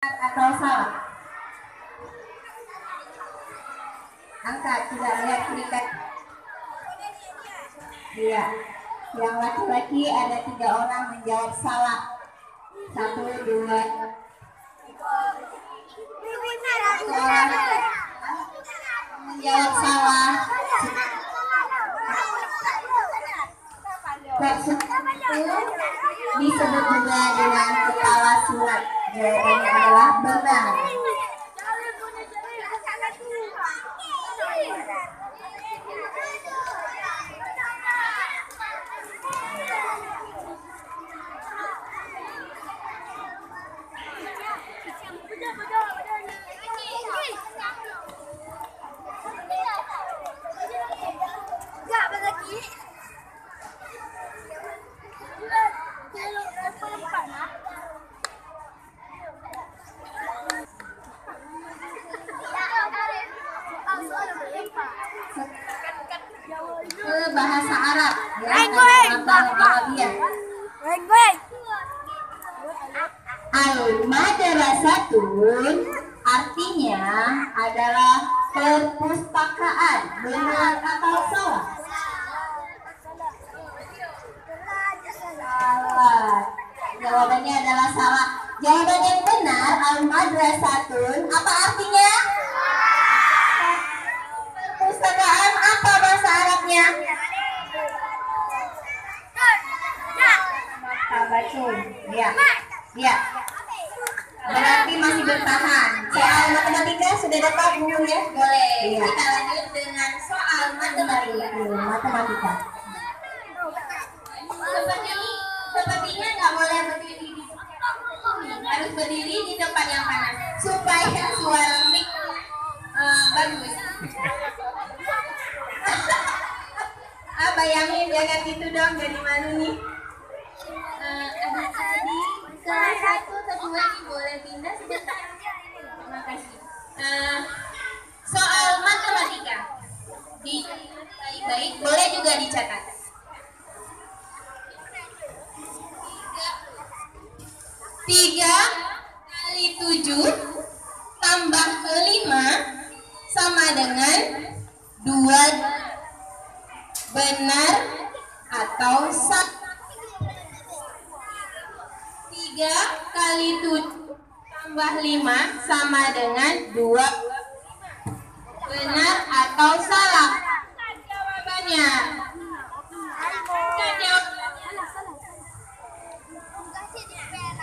Atau salah? Angkat, tidak lihat serikat. Iya. Yang laki-laki ada 3 orang menjawab salah. 1, 2, menjawab salah. Tersebut disebut juga dengan kepala surat. Jawabannya adalah benar. Ke bahasa Arab ya, Al-Madrasatun artinya adalah perpustakaan. Benar atau salah? Salah. Jawabannya adalah salah. Jawaban yang benar, Al-Madrasatun apa artinya? Perpustakaan. Apa bahasa Arabnya? Maktabatun. Ya. Ya. Berarti masih bertahan. Soal matematika sudah dapat belum ya? Boleh. Ya. Kita lanjut dengan soal matematika. Sepertinya nggak boleh berdiri di harus berdiri di tempat yang panas supaya suara mic bagus. Bayangin jangan gitu dong, jadi malu nih. Adik-adik kelas 1 kedua nih boleh pindah sebentar. Terima kasih. Soal matematika baik-baik boleh juga dicatat. 3 kali 7 tambah 5 sama dengan 2. Benar atau salah? 3 kali 7 tambah 5 sama dengan 2. Benar atau salah? Jawabannya.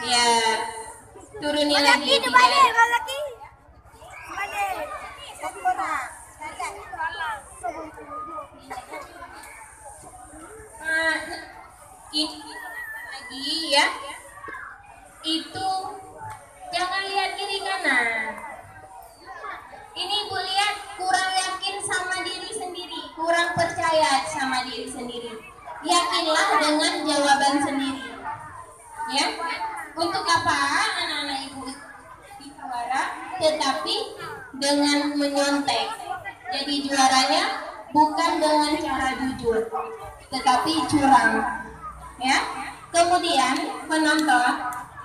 Ya, turuni lagi. Ini lagi ya. Itu jangan lihat kiri kanan. Ini Ibu lihat kurang yakin sama diri sendiri, kurang percaya sama diri sendiri. Yakinlah dengan jawaban sendiri. Ya. Untuk apa anak-anak Ibu di juara, tetapi dengan menyontek. Jadi juaranya bukan dengan cara jujur, tetapi curang. Ya. Kemudian penonton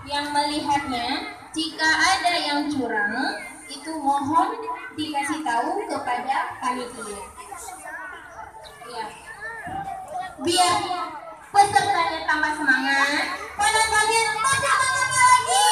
yang melihatnya, jika ada yang curang, itu mohon dikasih tahu kepada panitia. Ya. Biar pesertanya tambah semangat, penontonnya tambah semangat lagi.